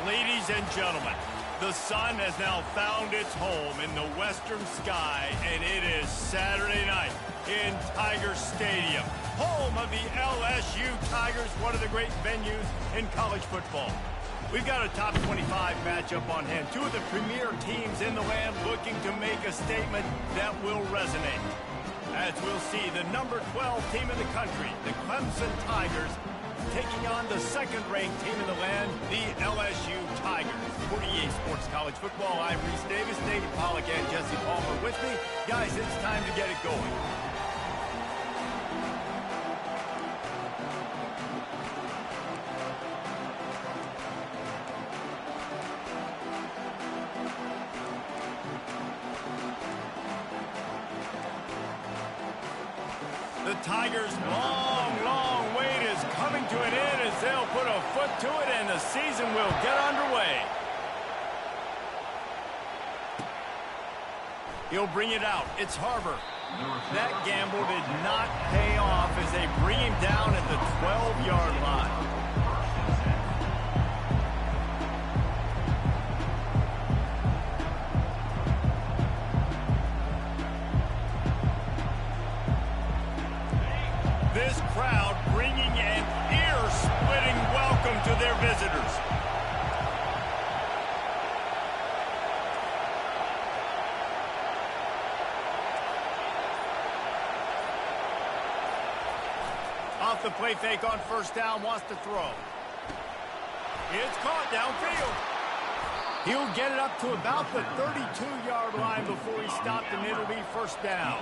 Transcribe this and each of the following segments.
Ladies and gentlemen, the sun has now found its home in the western sky, and it is Saturday night in Tiger Stadium, home of the LSU Tigers, one of the great venues in college football. We've got a top 25 matchup on hand. Two of the premier teams in the land looking to make a statement that will resonate. As we'll see, the number 12 team in the country, the Clemson Tigers, taking on the second-ranked team in the land, the LSU Tigers. For EA Sports College Football, I'm Reese Davis, David Pollack, and Jesse Palmer with me. Guys, it's time to get it going. The Tigers' long wait is coming to an end as they'll put a foot to it and the season will get underway. He'll bring it out. It's Harbor. That gamble did not pay off as they bring him down at the 12-yard line. This crowd bringing an ear-splitting welcome to their visitors. Off the play fake on first down, wants to throw. It's caught downfield. He'll get it up to about the 32-yard line before he stopped, and it'll be first down.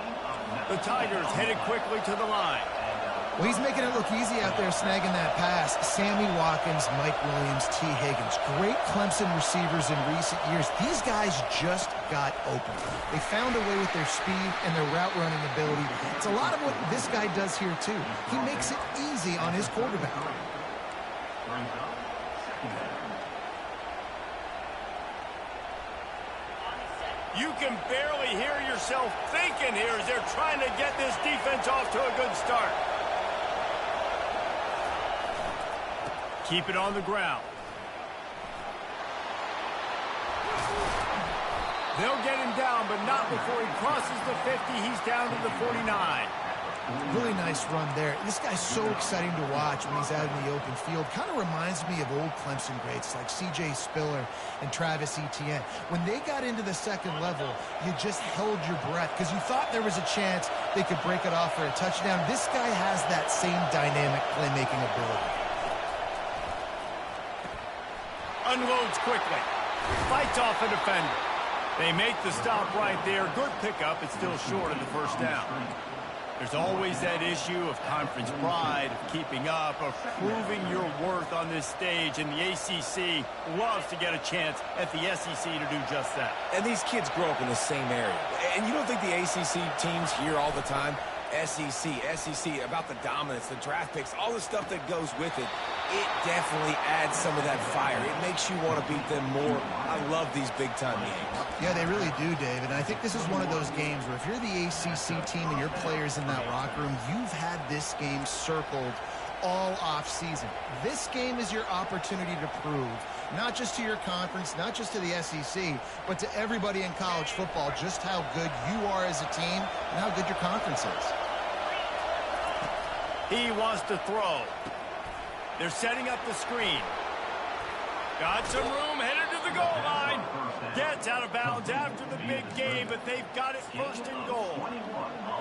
The Tigers headed quickly to the line. Well, he's making it look easy out there snagging that pass. Sammy Watkins, Mike Williams, T. Higgins. Great Clemson receivers in recent years. These guys just got open. They found a way with their speed and their route running ability. It's a lot of what this guy does here, too. He makes it easy on his quarterback. You can barely hear yourself thinking here as they're trying to get this defense off to a good start. Keep it on the ground. They'll get him down, but not before he crosses the 50. He's down to the 49. Really nice run there. This guy's so exciting to watch when he's out in the open field. Kind of reminds me of old Clemson greats like C.J. Spiller and Travis Etienne. When they got into the second level, you just held your breath because you thought there was a chance they could break it off for a touchdown. This guy has that same dynamic playmaking ability. Unloads quickly. Fights off a defender. They make the stop right there. Good pickup. It's still short of the first down. There's always that issue of conference pride, of keeping up, of proving your worth on this stage, and the ACC loves to get a chance at the SEC to do just that. And these kids grow up in the same area. And you don't think the ACC teams hear all the time, SEC, about the dominance, the draft picks, all the stuff that goes with it. It definitely adds some of that fire. It makes you want to beat them more. I love these big-time games. Yeah, they really do, David. And I think this is one of those games where if you're the ACC team and your players in that locker room, you've had this game circled all off-season. This game is your opportunity to prove, not just to your conference, not just to the SEC, but to everybody in college football, just how good you are as a team and how good your conference is. He wants to throw. They're setting up the screen. Got some room, headed to the goal line. Gets out of bounds after the big game, but they've got it first and goal.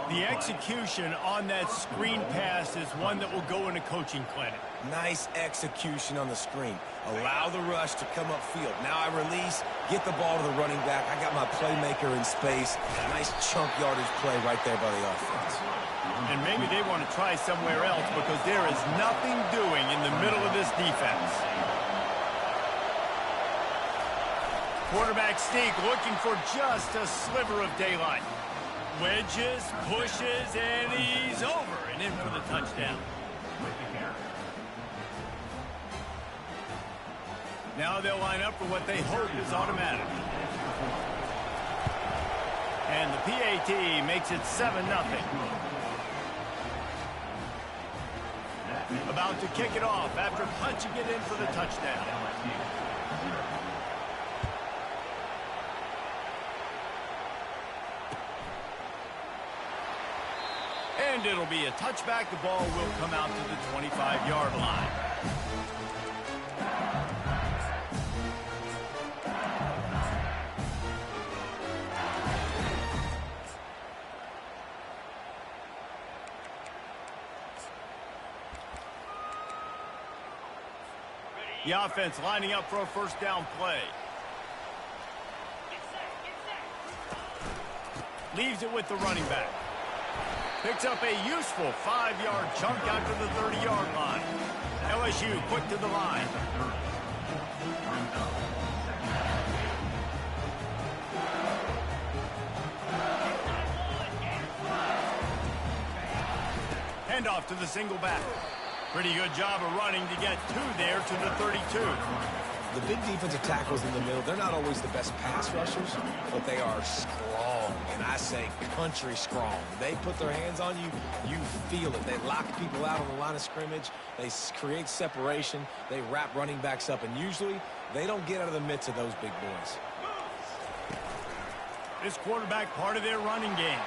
The execution on that screen pass is one that will go in a coaching clinic. Nice execution on the screen. Allow the rush to come upfield. Now I release, get the ball to the running back. I got my playmaker in space. Nice chunk yardage play right there by the offense. And maybe they want to try somewhere else because there is nothing doing in the middle of this defense. Quarterback sneak looking for just a sliver of daylight. Wedges, pushes, and he's over and in for the touchdown. Now they'll line up for what they hope is automatic. And the PAT makes it 7-0. About to kick it off after punching it in for the touchdown. And it'll be a touchback. The ball will come out to the 25-yard line. The offense lining up for a first down play. Leaves it with the running back. Picks up a useful 5-yard chunk out to the 30-yard line. LSU quick to the line. Handoff to the single back. Pretty good job of running to get two there to the 32. The big defensive tackles in the middle, they're not always the best pass rushers, but they are strong, and I say country strong. They put their hands on you, you feel it. They lock people out on the line of scrimmage. They create separation. They wrap running backs up, and usually they don't get out of the midst of those big boys. This quarterback part of their running game.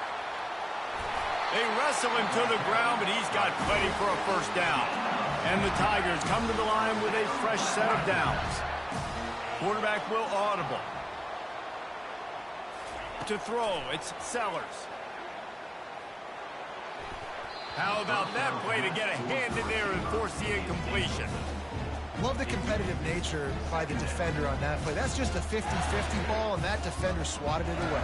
They wrestle him to the ground, but he's got plenty for a first down. And the Tigers come to the line with a fresh set of downs. Quarterback will audible. To throw, it's Sellers. How about that play to get a hand in there and force the incompletion? Love the competitive nature by the defender on that play. That's just a 50-50 ball, and that defender swatted it away.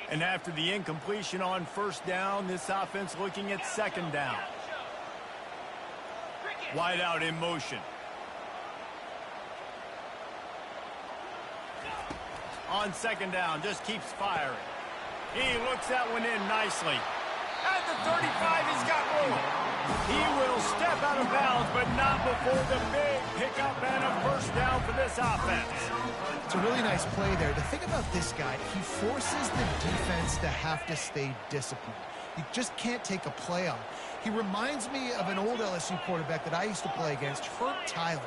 And after the incompletion on first down, this offense looking at second down. Wide out in motion. On second down, just keeps firing. He looks that one in nicely. At the 35, he's got room. He will step out of bounds, but not before the big pickup and a first down for this offense. It's a really nice play there. The thing about this guy, he forces the defense to have to stay disciplined. You just can't take a play on. He reminds me of an old LSU quarterback that I used to play against, Herb Tyler.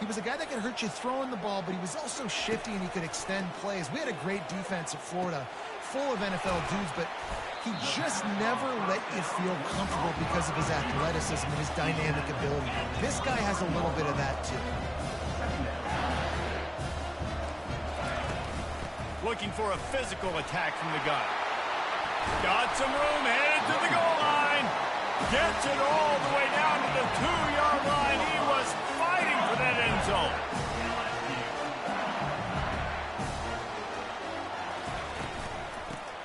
He was a guy that could hurt you throwing the ball, but he was also shifty and he could extend plays. We had a great defense at Florida, full of NFL dudes, but he just never let you feel comfortable because of his athleticism and his dynamic ability. This guy has a little bit of that too. Looking for a physical attack from the gun. Got some room, headed to the goal line. Gets it all the way down to the 2-yard line. He was fighting for that end zone.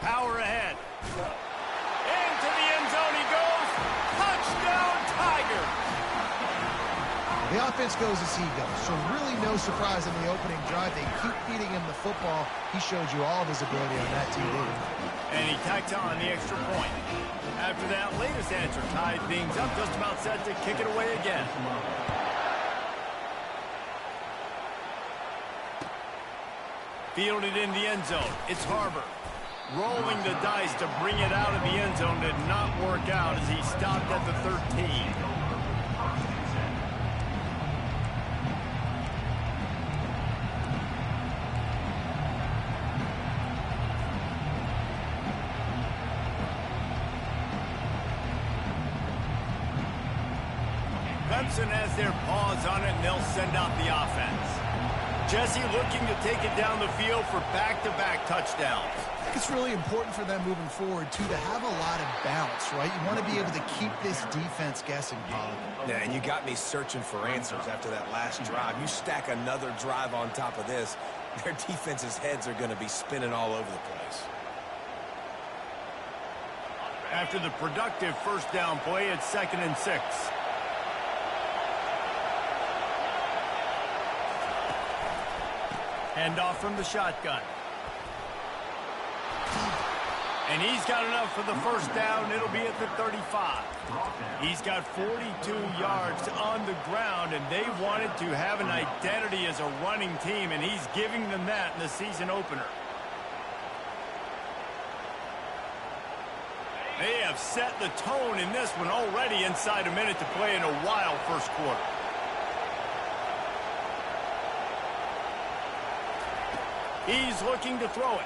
Power ahead. Into the end zone he goes. Touchdown, Tiger. The offense goes as he goes, so really no surprise in the opening drive. They keep feeding him the football. He showed you all of his ability on that TV. And he tacked on the extra point. After that latest answer tied things up, just about set to kick it away again. Fielded in the end zone. It's Harbor. Rolling the dice to bring it out of the end zone did not work out as he stopped at the 13. Clemson has their paws on it, and they'll send out the offense. Jesse looking to take it down the field for back-to-back touchdowns. I think it's really important for them moving forward, too, to have a lot of bounce, right? You want to be able to keep this defense guessing, Bob. Yeah, and you got me searching for answers after that last drive. You stack another drive on top of this, their defense's heads are going to be spinning all over the place. After the productive first down play, it's 2nd and 6. Handoff from the shotgun. And he's got enough for the first down. It'll be at the 35. He's got 42 yards on the ground, and they wanted to have an identity as a running team, and he's giving them that in the season opener. They have set the tone in this one already inside a minute to play in a wild first quarter. He's looking to throw it.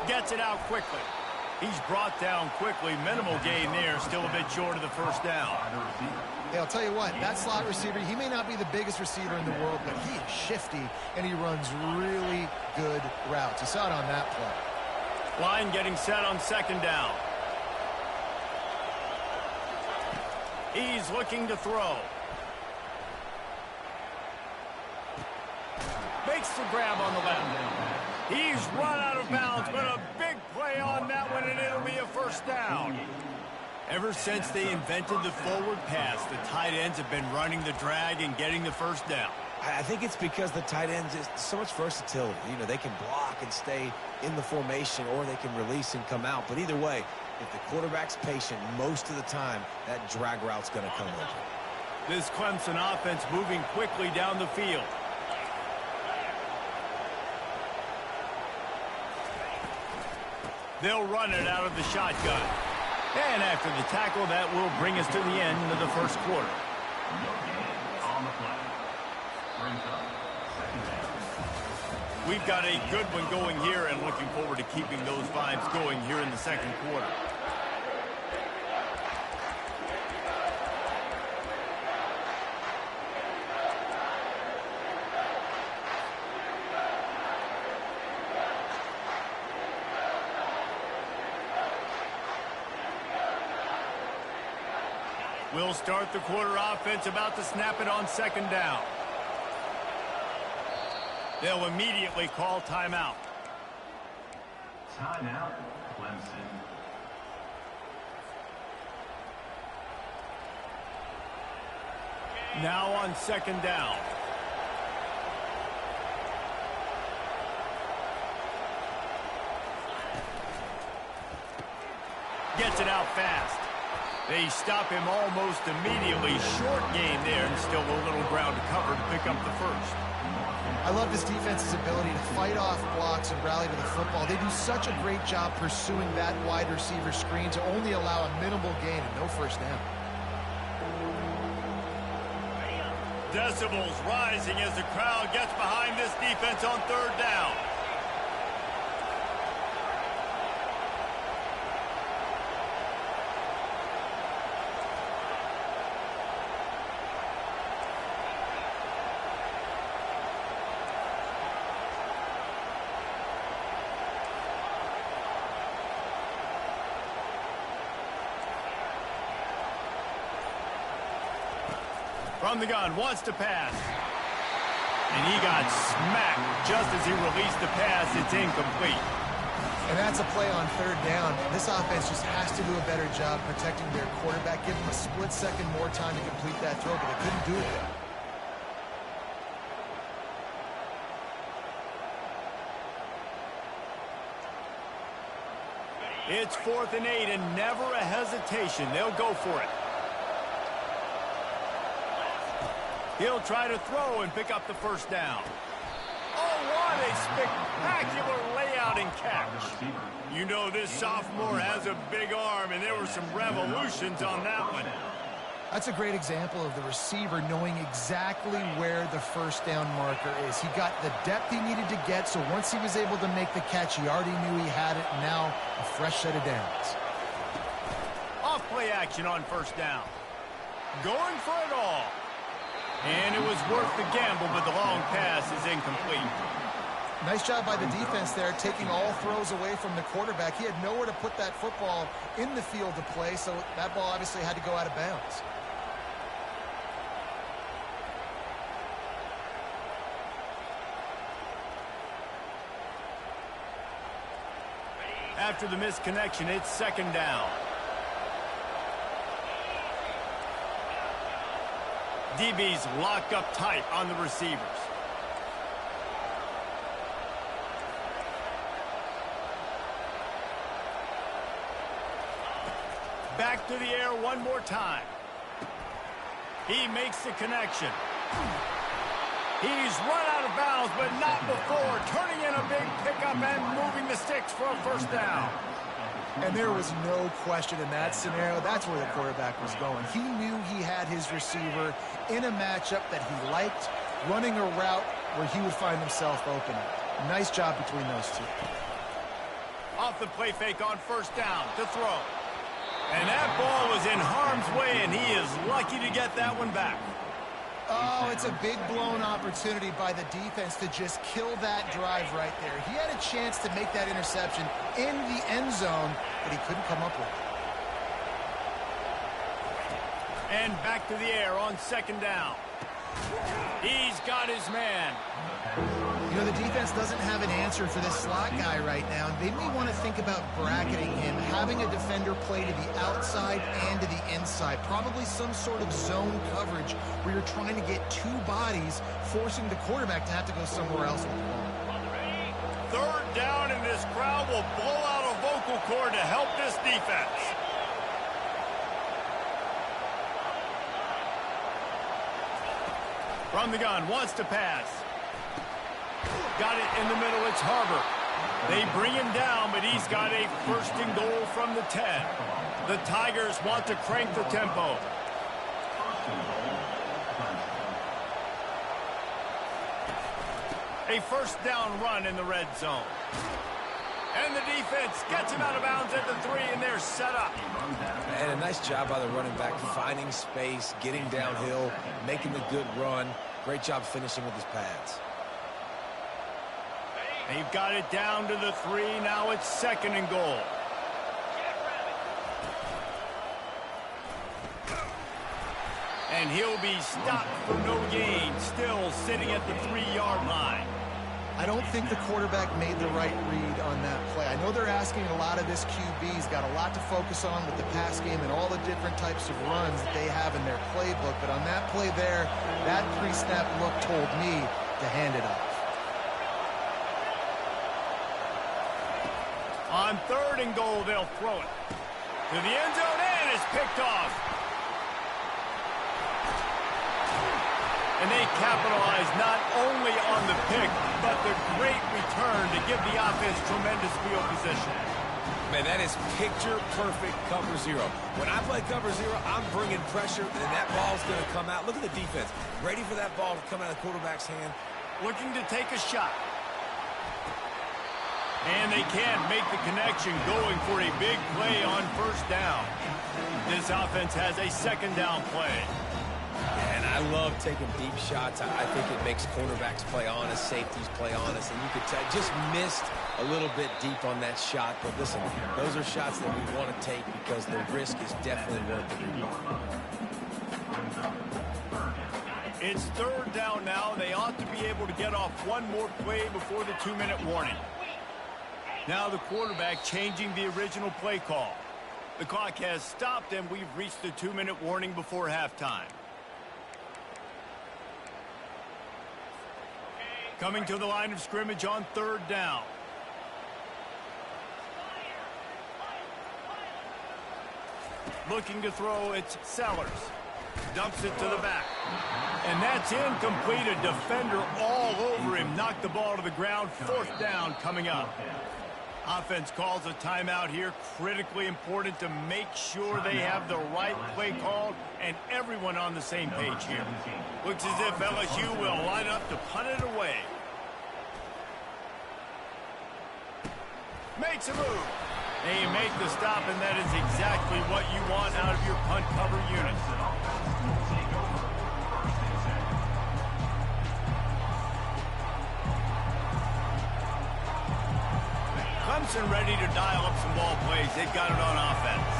Gets it out quickly. He's brought down quickly. Minimal gain there. Still a bit short of the first down. Hey, I'll tell you what, that slot receiver, he may not be the biggest receiver in the world, but he is shifty, and he runs really good routes. You saw it on that play. Line getting set on second down. He's looking to throw. Makes the grab on the left. He's run out of bounds, but a big play on that one, and it'll be a first down. Ever since they invented the forward pass, the tight ends have been running the drag and getting the first down. I think it's because the tight ends is so much versatility. You know, they can block and stay in the formation, or they can release and come out. But either way, if the quarterback's patient, most of the time, that drag route's going to come over. This Clemson offense moving quickly down the field. They'll run it out of the shotgun. And after the tackle, that will bring us to the end of the first quarter. We've got a good one going here, and looking forward to keeping those vibes going here in the second quarter. We'll start the quarter offense, about to snap it on second down. They'll immediately call timeout. Timeout, Clemson. Now on second down. Gets it out fast. They stop him almost immediately. Short gain there, and still a little ground to cover to pick up the first. I love this defense's ability to fight off blocks and rally to the football. They do such a great job pursuing that wide receiver screen to only allow a minimal gain and no first down. Decibels rising as the crowd gets behind this defense on third down. From the gun, wants to pass. And he got smacked just as he released the pass. It's incomplete. And that's a play on third down. This offense just has to do a better job protecting their quarterback. Give them a split second more time to complete that throw, but they couldn't do it there. It's 4th and 8, and never a hesitation. They'll go for it. He'll try to throw and pick up the first down. Oh, what a spectacular layout and catch. You know this sophomore has a big arm, and there were some revolutions on that one. That's a great example of the receiver knowing exactly where the first down marker is. He got the depth he needed to get, so once he was able to make the catch, he already knew he had it, and now a fresh set of downs. Off play action on first down. Going for it all. And it was worth the gamble, but the long pass is incomplete. Nice job by the defense there, taking all throws away from the quarterback. He had nowhere to put that football in the field to play, so that ball obviously had to go out of bounds. After the misconnection, it's second down. DB's locked up tight on the receivers. Back to the air one more time. He makes the connection. He's run out of bounds, but not before. Turning in a big pickup and moving the sticks for a first down. And there was no question in that scenario. That's where the quarterback was going. He knew he had his receiver in a matchup that he liked, running a route where he would find himself open. Nice job between those two. Off the play fake on first down to throw. And that ball was in harm's way, and he is lucky to get that one back. Oh, it's a big blown opportunity by the defense to just kill that drive right there. He had a chance to make that interception in the end zone, but he couldn't come up with it. And back to the air on second down. He's got his man. You know, the defense doesn't have an answer for this slot guy right now. They may want to think about bracketing him, having a defender play to the outside and to the inside. Probably some sort of zone coverage where you're trying to get two bodies, forcing the quarterback to have to go somewhere else with the ball. Third down, and this crowd will blow out a vocal cord to help this defense. From the gun, wants to pass. Got it in the middle, it's Harbor. They bring him down, but he's got a first and goal from the 10. The Tigers want to crank the tempo. A first down run in the red zone. And the defense gets him out of bounds at the 3, and they're set up. And a nice job by the running back, finding space, getting downhill, making the good run. Great job finishing with his pads. They've got it down to the 3. Now it's second and goal. And he'll be stopped for no gain, still sitting at the 3-yard line. I don't think the quarterback made the right read on that play. I know they're asking a lot of this QB. He's got a lot to focus on with the pass game and all the different types of runs that they have in their playbook. But on that play there, that pre-snap look told me to hand it off. On third and goal, they'll throw it to the end zone, and it's picked off. And they capitalize not only on the pick, but the great return to give the offense tremendous field position. Man, that is picture-perfect cover zero. When I play cover zero, I'm bringing pressure, and that ball's going to come out. Look at the defense. Ready for that ball to come out of the quarterback's hand. Looking to take a shot. And they can't make the connection, going for a big play on first down. This offense has a second down play. And I love taking deep shots. I think it makes quarterbacks play honest, safeties play honest, and you could tell just missed a little bit deep on that shot. But listen, those are shots that we want to take because the risk is definitely worth it. It's third down now. They ought to be able to get off one more play before the 2-minute warning. Now the quarterback changing the original play call. The clock has stopped, and we've reached the 2-minute warning before halftime. Coming to the line of scrimmage on third down. Looking to throw, it's Sellers. Dumps it to the back. And that's incomplete. A defender all over him. Knocked the ball to the ground. Fourth down coming up. Offense calls a timeout here. Critically important to make sure they have the right play called and everyone on the same page here. Looks as if LSU will line up to punt it away. Makes a move. They make the stop, and that is exactly what you want out of your punt cover unit. Clemson ready to dial up some ball plays. They've got it on offense.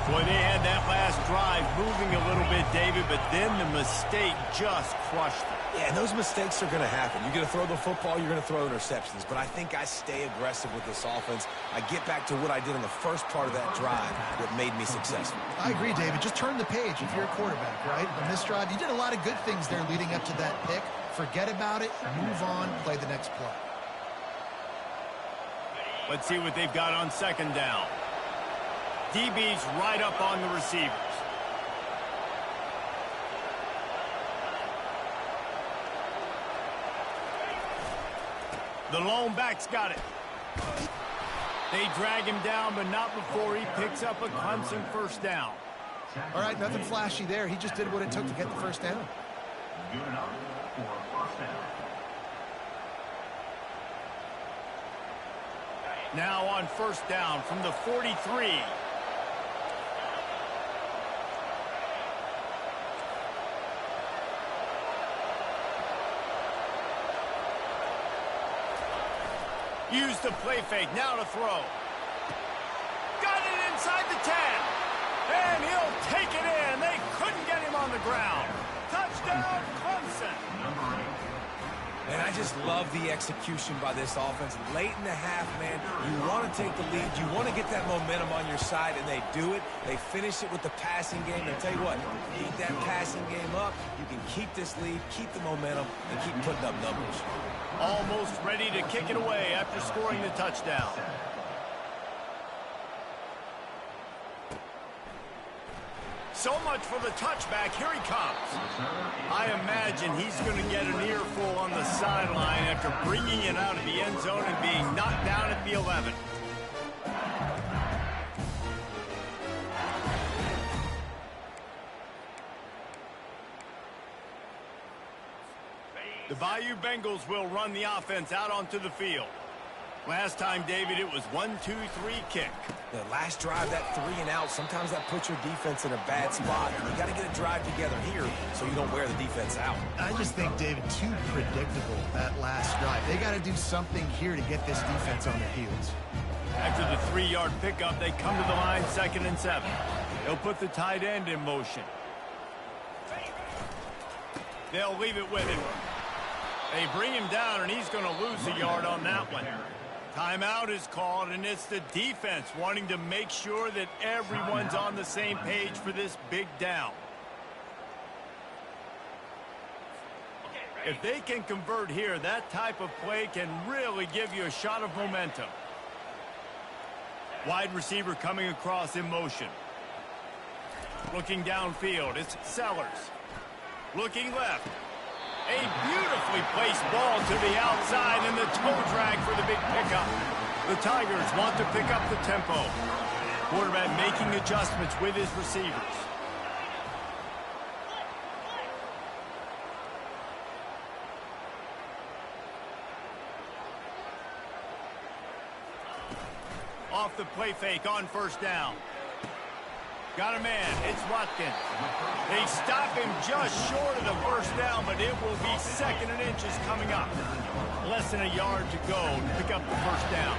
Boy, they had that last drive moving a little bit, David, but then the mistake just crushed them. Yeah, and those mistakes are going to happen. You're going to throw the football, you're going to throw interceptions. But I think I stay aggressive with this offense. I get back to what I did in the first part of that drive that made me successful. I agree, David. Just turn the page if you're a quarterback, right? On this drive, you did a lot of good things there leading up to that pick. Forget about it, move on, play the next play. Let's see what they've got on second down. DB's right up on the receivers. The lone back's got it. They drag him down, but not before he picks up a Clemson first down. All right, nothing flashy there. He just did what it took to get the first down. Good enough for first down. Now on first down from the 43. Use the play fake, now to throw. Got it inside the 10. And he'll take it in. They couldn't get him on the ground. Touchdown, Clemson. And I just love the execution by this offense. Late in the half, man, you want to take the lead. You want to get that momentum on your side, and they do it. They finish it with the passing game. And tell you what, keep that passing game up. You can keep this lead, keep the momentum, and keep putting up numbers. Almost ready to kick it away after scoring the touchdown. So much for the touchback. Here he comes. I imagine he's going to get an earful on the sideline after bringing it out of the end zone and being knocked down at the 11. The Bayou Bengals will run the offense out onto the field. Last time, David, it was 1-2-3 kick. The last drive, that 3 and out, sometimes that puts your defense in a bad spot. And you got to get a drive together here so you don't wear the defense out. I just think, David, too predictable, that last drive. They got to do something here to get this defense on their heels. After the 3-yard pickup, they come to the line 2nd and 7. They'll put the tight end in motion. They'll leave it with him. They bring him down, and he's going to lose a yard on that one. Timeout is called, and it's the defense wanting to make sure that everyone's on the same page for this big down. If they can convert here, that type of play can really give you a shot of momentum. Wide receiver coming across in motion. Looking downfield, it's Sellers. Looking left. A beautifully placed ball to the outside and the toe drag for the big pickup. The Tigers want to pick up the tempo. Quarterback making adjustments with his receivers. Off the play fake on first down. Got a man. It's Watkins. They stop him just short of the first down, but it will be 2nd and inches coming up. Less than a yard to go to pick up the first down.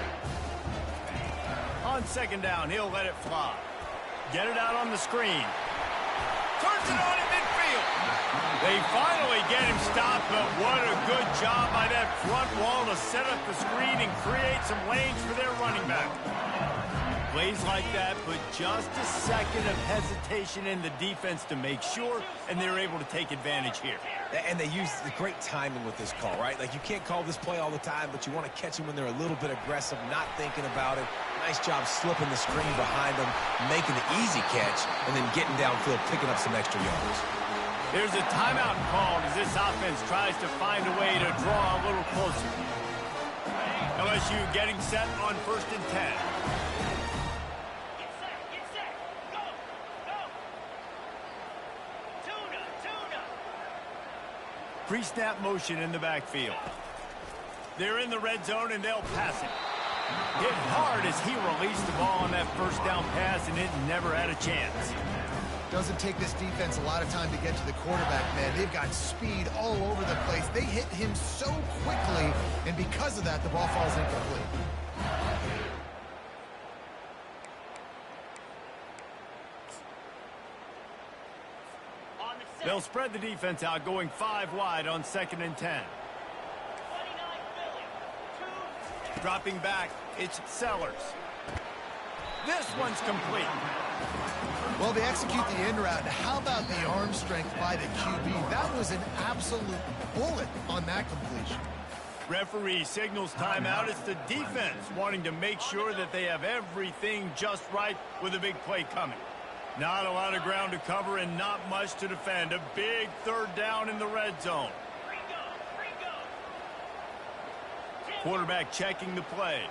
On 2nd down, he'll let it fly. Get it out on the screen. Turns it on in midfield. They finally get him stopped, but what a good job by that front wall to set up the screen and create some lanes for their running back. Plays like that put just a second of hesitation in the defense to make sure, and they're able to take advantage here. And they use the great timing with this call, right? Like, you can't call this play all the time, but you want to catch them when they're a little bit aggressive, not thinking about it. Nice job slipping the screen behind them, making the easy catch, and then getting downfield, picking up some extra yards. There's a timeout called as this offense tries to find a way to draw a little closer. LSU getting set on 1st and 10. Pre-snap motion in the backfield. They're in the red zone, and they'll pass it. Hit hard as he released the ball on that first down pass, and it never had a chance. Doesn't take this defense a lot of time to get to the quarterback, man. They've got speed all over the place. They hit him so quickly, and because of that, the ball falls incomplete. They'll spread the defense out, going 5 wide on 2nd and 10. Dropping back, it's Sellers. This one's complete. Well, they execute the in route. How about the arm strength by the QB? That was an absolute bullet on that completion. Referee signals timeout. It's the defense wanting to make sure that they have everything just right with a big play coming. Not a lot of ground to cover and not much to defend. A big 3rd down in the red zone. Quarterback checking the play.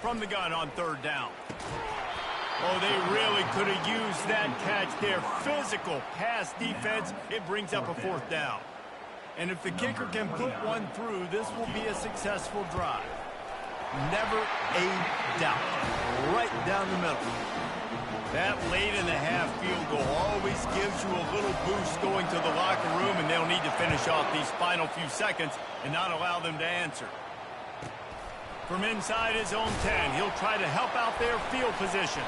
from the gun on third down. Oh, they really could have used that catch there. Physical pass defense. It brings up a fourth down. And if the kicker can put one through, this will be a successful drive. Never a doubt. Right down the middle. That late in the half field goal always gives you a little boost going to the locker room, and they'll need to finish off these final few seconds and not allow them to answer. From inside his own 10, he'll try to help out their field position.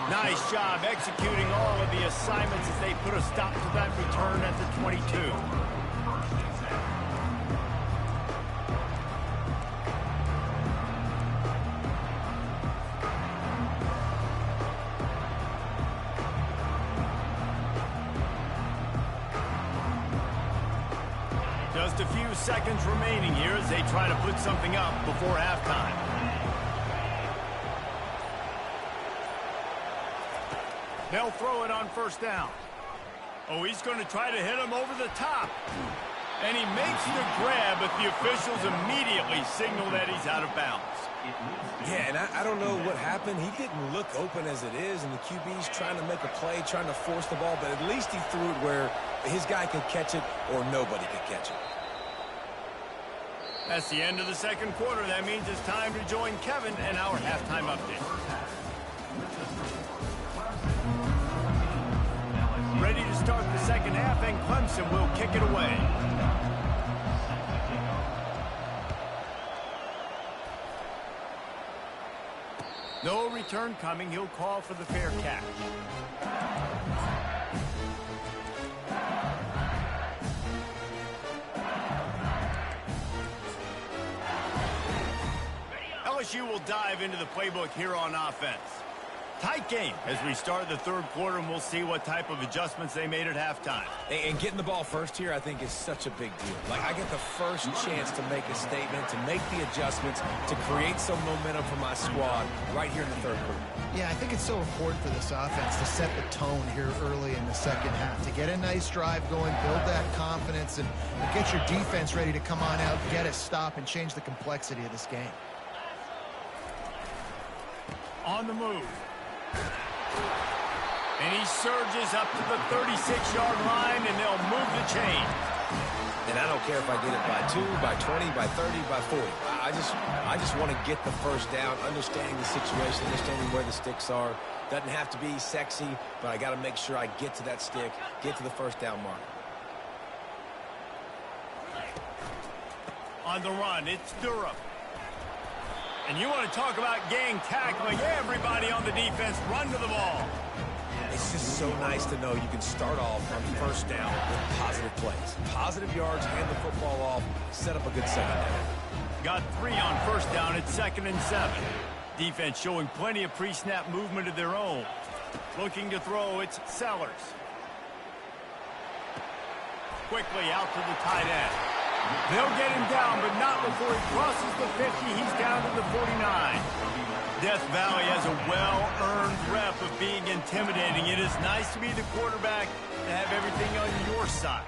Nice job executing all of the assignments as they put a stop to that return at the 22. Just a few seconds remaining here as they try to put something up before halftime. They'll throw it on first down. Oh, he's going to try to hit him over the top. And he makes the grab, but the officials immediately signal that he's out of bounds. Yeah, and I don't know what happened. He didn't look open as it is, and the QB's trying to make a play, trying to force the ball, but at least he threw it where his guy could catch it or nobody could catch it. That's the end of the second quarter. That means it's time to join Kevin and our halftime update. Ready to start the second half, and Clemson will kick it away. No return coming. He'll call for the fair catch. LSU will dive into the playbook here on offense. Tight game as we start the third quarter, and we'll see what type of adjustments they made at halftime. And getting the ball first here, I think, is such a big deal. Like, I get the first chance to make a statement, to make the adjustments, to create some momentum for my squad right here in the third quarter. Yeah, I think it's so important for this offense to set the tone here early in the second half, to get a nice drive going, build that confidence, and get your defense ready to come on out, get a stop, and change the complexity of this game. On the move. And he surges up to the 36-yard line, and they'll move the chain. And I don't care if I get it by 2, by 20, by 30, by 40. I just want to get the first down, understanding the situation, understanding where the sticks are. Doesn't have to be sexy, but I got to make sure I get to that stick, get to the first down mark. On the run, it's Durham. And you want to talk about gang tackling. Everybody on the defense run to the ball. It's just so nice to know you can start off on first down with positive plays. Positive yards, hand the football off, set up a good second down. Got 3 on first down. It's 2nd and 7. Defense showing plenty of pre-snap movement of their own. Looking to throw, it's Sellers. Quickly out to the tight end. They'll get him down, but not before he crosses the 50. He's down to the 49. Death Valley has a well-earned rep of being intimidating. It is nice to be the quarterback to have everything on your side.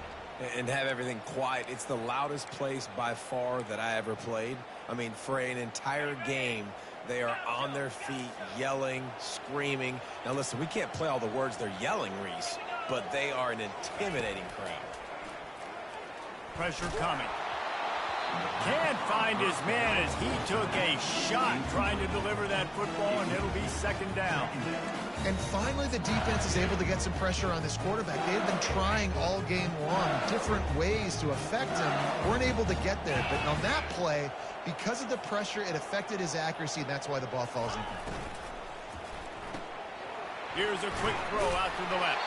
And have everything quiet. It's the loudest place by far that I ever played. I mean, for an entire game, they are on their feet, yelling, screaming. Now, listen, we can't play all the words they're yelling, Reese, but they are an intimidating crowd. Pressure coming. Can't find his man as he took a shot trying to deliver that football, and it'll be 2nd down. And finally, the defense is able to get some pressure on this quarterback. They have been trying all game long, different ways to affect him. Weren't able to get there. But on that play, because of the pressure, it affected his accuracy, and that's why the ball falls in. Here's a quick throw out to the left.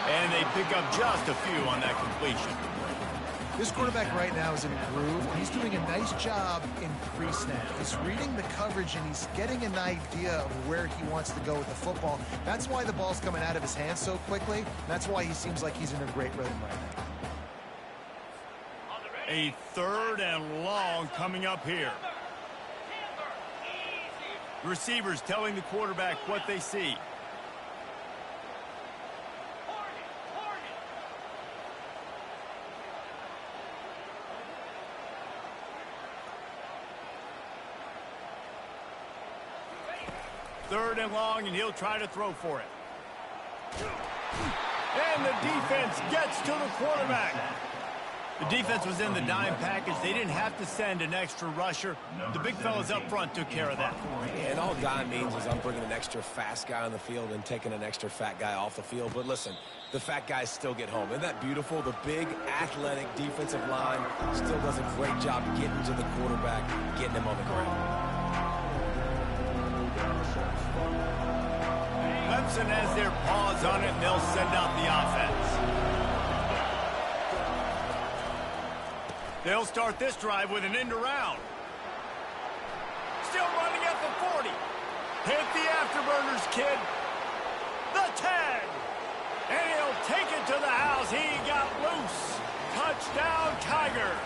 And they pick up just a few on that completion. This quarterback right now is in a groove. He's doing a nice job in pre-snap. He's reading the coverage, and he's getting an idea of where he wants to go with the football. That's why the ball's coming out of his hands so quickly. That's why he seems like he's in a great rhythm right now. A 3rd and long coming up here. Receivers telling the quarterback what they see. 3rd and long, and he'll try to throw for it. And the defense gets to the quarterback. The defense was in the dime package. They didn't have to send an extra rusher. The big fellas up front took care of that. Yeah, and all dime means is I'm bringing an extra fast guy on the field and taking an extra fat guy off the field. But listen, the fat guys still get home. Isn't that beautiful? The big, athletic defensive line still does a great job getting to the quarterback, getting him on the ground. Clemson has their paws on it, and they'll send out the offense. They'll start this drive with an end around. Still running at the 40. Hit the afterburners, kid. The tag. And he'll take it to the house. He got loose. Touchdown, Tigers.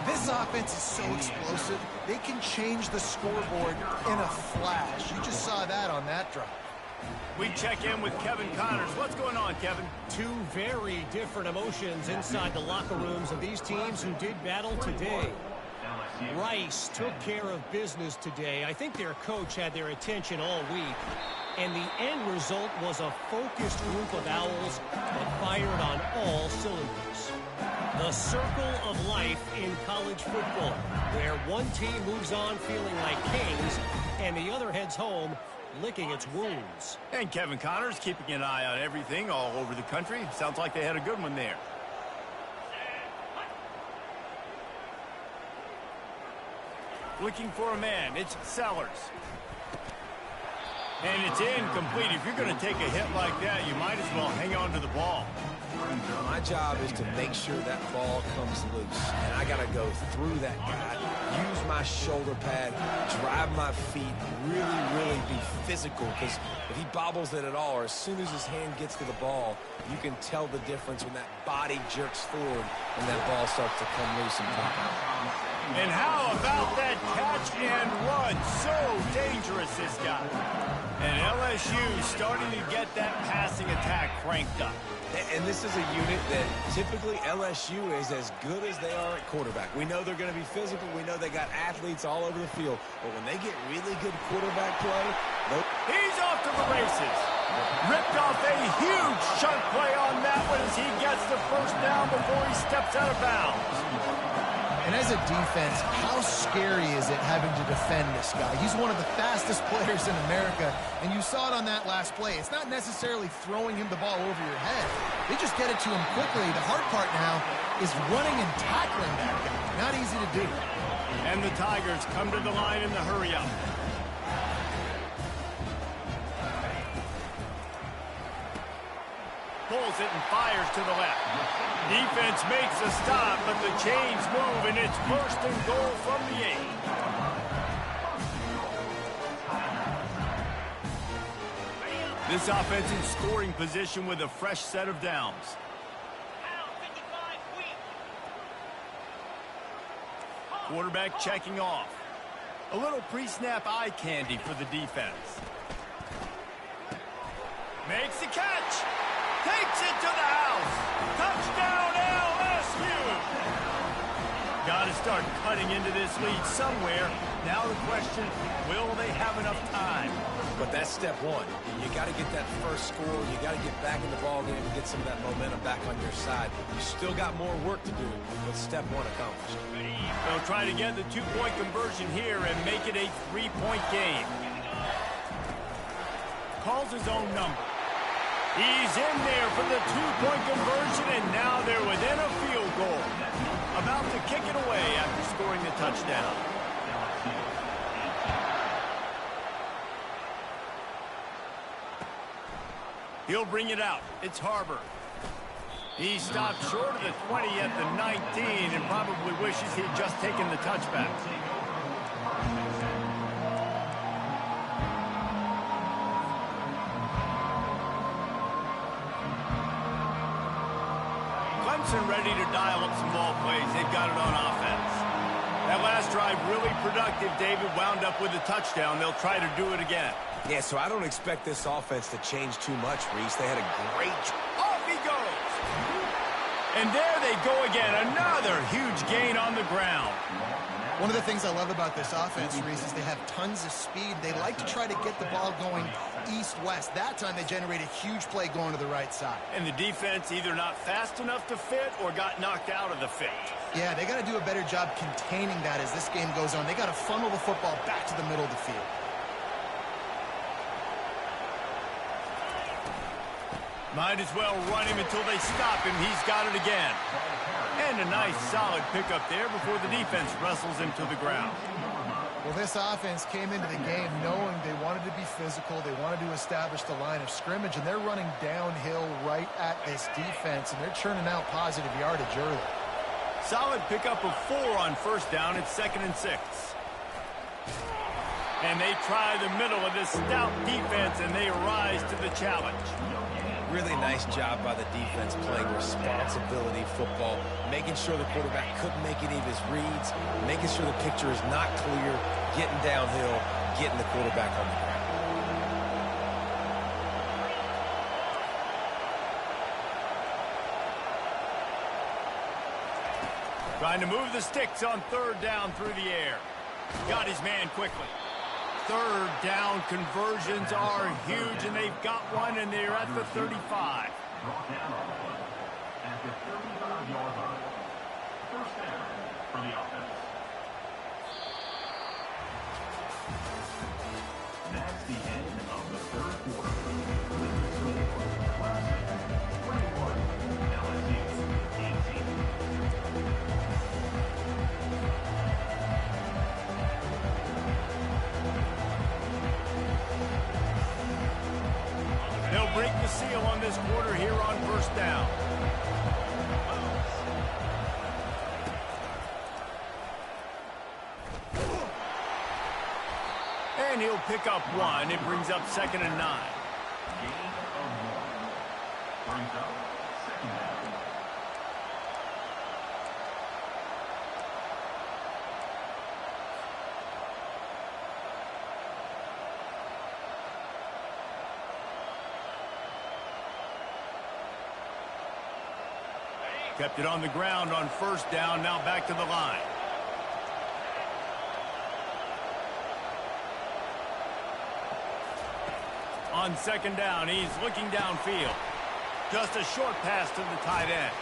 This offense is so explosive, they can change the scoreboard in a flash. You just saw that on that drive. We check in with Kevin Connors. What's going on, Kevin? Two very different emotions inside the locker rooms of these teams who did battle today. Rice took care of business today. I think their coach had their attention all week. And the end result was a focused group of Owls that fired on all cylinders. The circle of life in college football, where one team moves on feeling like kings and the other heads home licking its wounds. And Kevin Connors keeping an eye on everything all over the country. Sounds like they had a good one there. Looking for a man. It's Sellers. And it's incomplete. If you're going to take a hit like that, you might as well hang on to the ball. My job is to make sure that ball comes loose. And I got to go through that guy, use my shoulder pad, drive my feet, really be physical. Because if he bobbles it at all, or as soon as his hand gets to the ball, you can tell the difference when that body jerks forward and that ball starts to come loose and pop out. And how about that catch and run? So dangerous, this guy. And LSU starting to get that passing attack cranked up. And this is a unit that typically LSU is as good as they are at quarterback. We know they're going to be physical. We know they got athletes all over the field. But when they get really good quarterback play, he's off to the races. Ripped off a huge sharp play on that one as he gets the first down before he steps out of bounds. And as a defense, how scary is it having to defend this guy? He's one of the fastest players in America, and you saw it on that last play. It's not necessarily throwing him the ball over your head. They just get it to him quickly. The hard part now is running and tackling that guy. Not easy to do. And the Tigers come to the line in the hurry-up. Pulls it and fires to the left. Defense makes a stop, but the chains move, and it's 1st and goal from the 8. This offense in scoring position with a fresh set of downs. Quarterback checking off. A little pre-snap eye candy for the defense. Makes the catch. Takes it to the house. Touchdown, LSU. Got to start cutting into this lead somewhere. Now the question, will they have enough time? But that's step one. You got to get that first score. You got to get back in the ball game and get some of that momentum back on your side. You still got more work to do, but step one accomplished. They'll try to get the 2-point conversion here and make it a 3-point game. Calls his own number. He's in there for the 2-point conversion, and now they're within a field goal. About to kick it away after scoring the touchdown. He'll bring it out. It's Harbor. He stopped short of the 20 at the 19 and probably wishes he'd just taken the touchback. Clemson ready to dial up some ball plays. They've got it on offense. That last drive really productive. David wound up with a touchdown. They'll try to do it again. Yeah, so I don't expect this offense to change too much, Reese. They had a great... Off he goes! And there they go again. Another huge gain on the ground. One of the things I love about this offense, Reese, is they have tons of speed. They like to try to get the ball going east-west. That time they generate a huge play going to the right side. And the defense either not fast enough to fit or got knocked out of the fit. Yeah, they got to do a better job containing that as this game goes on. They got to funnel the football back to the middle of the field. Might as well run him until they stop him. He's got it again. And a nice solid pickup there before the defense wrestles him to the ground. Well, this offense came into the game knowing they wanted to be physical. They wanted to establish the line of scrimmage, and they're running downhill right at this defense, and they're churning out positive yardage early. Solid pickup of 4 on first down. It's 2nd and 6. And they try the middle of this stout defense, and they rise to the challenge. Really nice job by the defense playing responsibility football, making sure the quarterback couldn't make any of his reads, making sure the picture is not clear, getting downhill, getting the quarterback on the ground. Trying to move the sticks on 3rd down through the air. Got his man quickly. 3rd down conversions are huge, and they've got one, and they're at the 35. Brought down at the 35-yard line. First down for the offense. That's the end of the 3rd quarter. Last 21, LSU 18. They'll break the seal on this quarter here on 1st down. And he'll pick up 1. It brings up 2nd and 9. Gain of 1. Brings up 2nd down. Kept it on the ground on 1st down. Now back to the line. On 2nd down, he's looking downfield. Just a short pass to the tight end.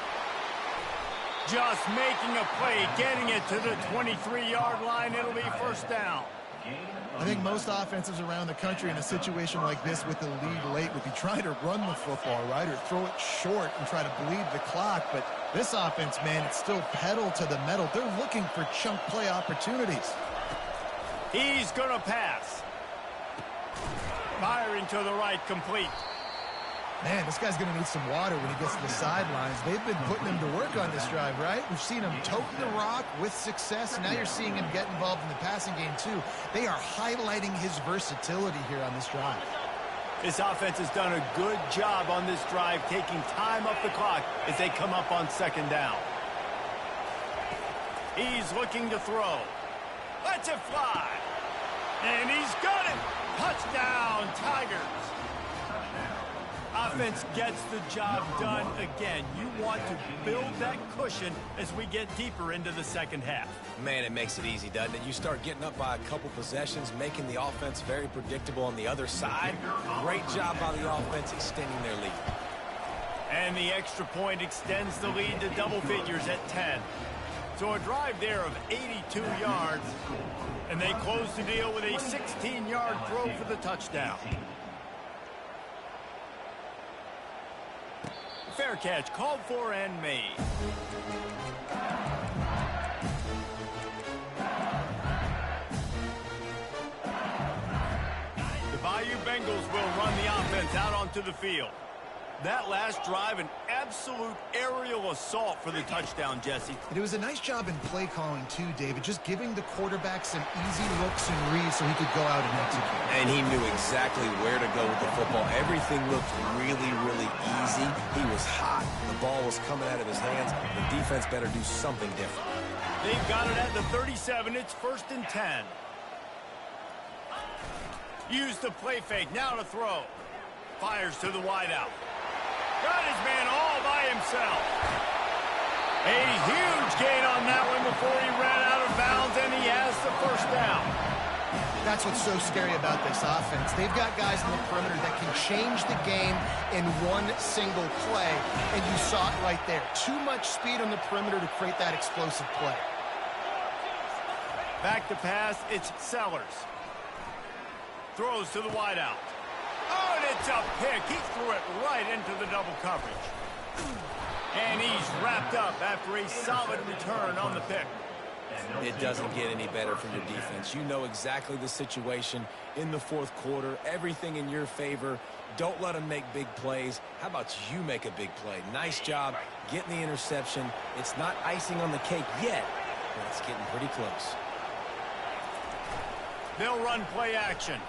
Just making a play, getting it to the 23-yard line. It'll be 1st down. I think most offenses around the country in a situation like this with the lead late would be trying to run the football, right, or throw it short and try to bleed the clock. But this offense, man, it's still pedal to the metal. They're looking for chunk play opportunities. He's going to pass. Firing to the right, complete. Man, this guy's going to need some water when he gets to the sidelines. They've been putting him to work on this drive, right? We've seen him toting the rock with success. Now you're seeing him get involved in the passing game, too. They are highlighting his versatility here on this drive. This offense has done a good job on this drive, taking time off the clock as they come up on 2nd down. He's looking to throw. Lets it fly. And he's got it. Touchdown, Tigers. Offense gets the job done again. You want to build that cushion as we get deeper into the 2nd half. Man, it makes it easy, doesn't it? You start getting up by a couple possessions, making the offense very predictable on the other side. Great job by the offense extending their lead. And the extra point extends the lead to double figures at 10. So a drive there of 82 yards, and they close the deal with a 16-yard throw for the touchdown. Fair catch called for and made. The Bayou Bengals will run the offense out onto the field. That last drive, an absolute aerial assault for the touchdown, Jesse. It was a nice job in play calling, too, David, just giving the quarterback some easy looks and reads so he could go out and execute. And he knew exactly where to go with the football. Everything looked really, really easy. He was hot. The ball was coming out of his hands. The defense better do something different. They've got it at the 37. It's 1st and 10. Use the play fake. Now to throw. Fires to the wideout. Got his man all by himself. A huge gain on that one before he ran out of bounds, and he first down. That's what's so scary about this offense. They've got guys in the perimeter that can change the game in one single play, and you saw it right there. Too much speed on the perimeter to create that explosive play. Back to pass, it's Sellers. Throws to the wideout. Oh, and it's a pick. He threw it right into the double coverage. And he's wrapped up after a solid return on the pick. It doesn't get any better for your defense. You know exactly the situation in the fourth quarter. Everything in your favor. Don't let them make big plays. How about you make a big play? Nice job getting the interception. It's not icing on the cake yet, but it's getting pretty close. They'll run play action.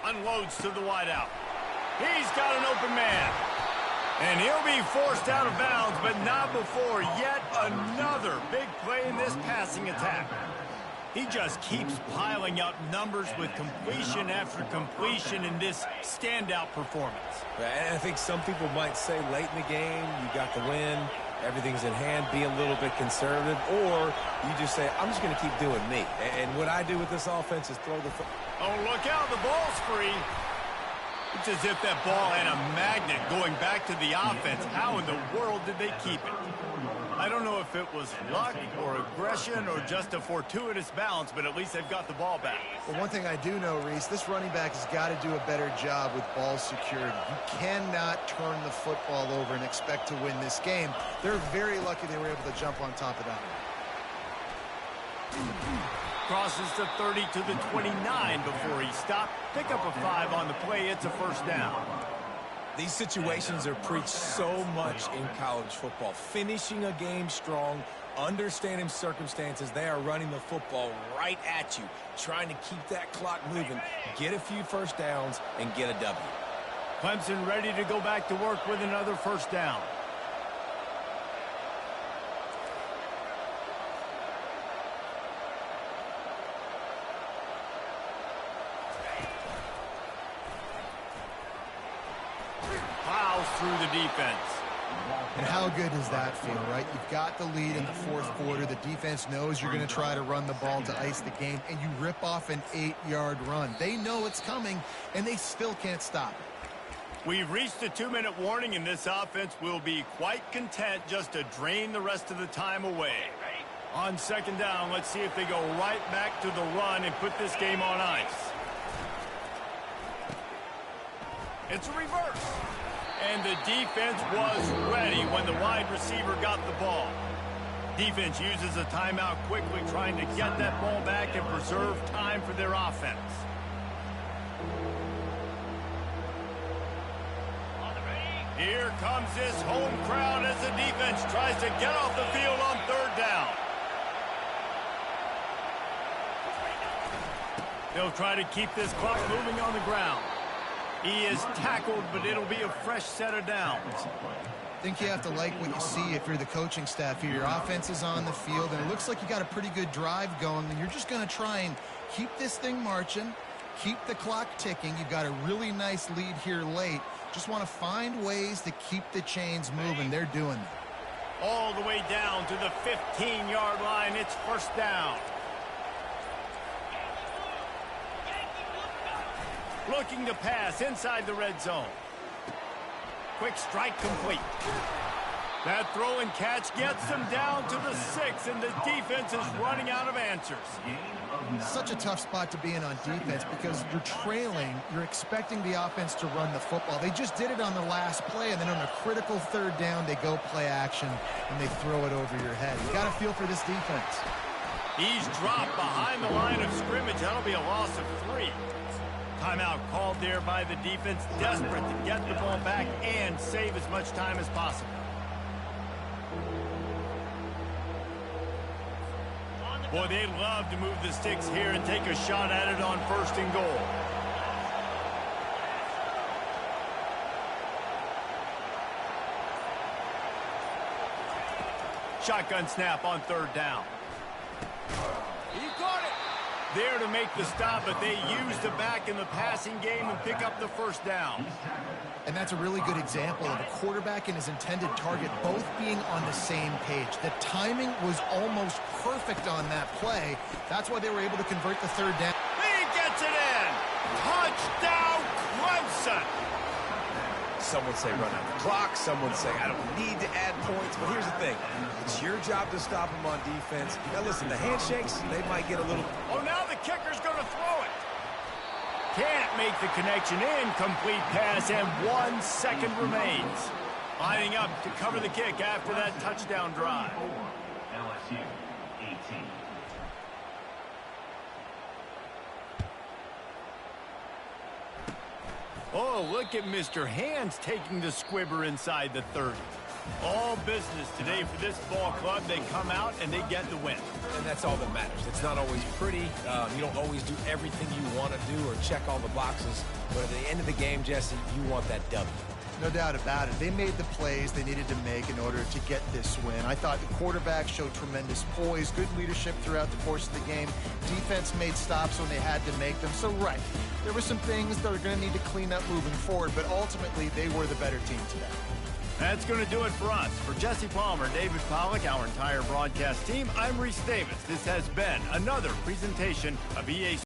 Unloads to the wideout. He's got an open man. And he'll be forced out of bounds, but not before yet another big play in this passing attack. He just keeps piling up numbers with completion after completion in this standout performance. And I think some people might say late in the game, you got the win, everything's in hand, be a little bit conservative, or you just say, I'm just going to keep doing me. And what I do with this offense is throw the football. Oh, look out, the ball's free. It's as if that ball had a magnet going back to the offense. How in the world did they keep it? I don't know if it was luck or aggression or just a fortuitous bounce, but at least they've got the ball back. Well, one thing I do know, Reese, this running back has got to do a better job with ball security. You cannot turn the football over and expect to win this game. They're very lucky they were able to jump on top of that. Crosses the 30 to the 29 before he stopped. Pick up a 5 on the play. It's a first down. These situations are preached so much in college football. Finishing a game strong, understanding circumstances. They are running the football right at you, trying to keep that clock moving, get a few first downs, and get a W. Clemson ready to go back to work with another first down. Through the defense. And how good does that feel, right? You've got the lead in the fourth quarter. The defense knows you're going to try to run the ball to ice the game, and you rip off an 8-yard run. They know it's coming, and they still can't stop it. We've reached a 2-minute warning, and this offense will be quite content just to drain the rest of the time away. On second down, let's see if they go right back to the run and put this game on ice. It's a reverse. And the defense was ready when the wide receiver got the ball. Defense uses a timeout quickly, trying to get that ball back and preserve time for their offense. Here comes this home crowd as the defense tries to get off the field on third down. They'll try to keep this clock moving on the ground. He is tackled, but it'll be a fresh set of downs. I think you have to like what you see if you're the coaching staff here. Your offense is on the field, and it looks like you got a pretty good drive going, and you're just going to try and keep this thing marching, keep the clock ticking. You've got a really nice lead here late. Just want to find ways to keep the chains moving. They're doing that. All the way down to the 15-yard line. It's first down. Looking to pass inside the red zone. Quick strike complete. That throw and catch gets them down to the 6, and the defense is running out of answers. Such a tough spot to be in on defense because you're trailing. You're expecting the offense to run the football. They just did it on the last play, and then on a critical third down, they go play action, and they throw it over your head. You got to feel for this defense. He's dropped behind the line of scrimmage. That'll be a loss of 3. Timeout called there by the defense, desperate to get the ball back and save as much time as possible. Boy, they'd love to move the sticks here and take a shot at it on first and goal. Shotgun snap on third down. He got it. there to make the stop, but they used the back in the passing game and pick up the first down. And that's a really good example of a quarterback and his intended target both being on the same page. The timing was almost perfect on that play. That's why they were able to convert the third down. He gets it in. Touchdown, Clemson. Some would say run out the clock. Some would say I don't need to add points. But here's the thing. It's your job to stop them on defense. Now, listen, the handshakes, they might get a little... Oh, now the kicker's going to throw it. Can't make the connection. Incomplete pass, and 1 second remains. Lining up to cover the kick after that touchdown drive. LSU 18. Oh, look at Mr. Hands taking the squibber inside the 30. All business today for this ball club. They come out and they get the win. And that's all that matters. It's not always pretty. You don't always do everything you want to do or check all the boxes. But at the end of the game, Jesse, you want that W. No doubt about it. They made the plays they needed to make in order to get this win. I thought the quarterback showed tremendous poise, good leadership throughout the course of the game. Defense made stops when they had to make them. So, right, there were some things that are going to need to clean up moving forward, but ultimately they were the better team today. That's going to do it for us. For Jesse Palmer, David Pollack, our entire broadcast team, I'm Reese Davis. This has been another presentation of EA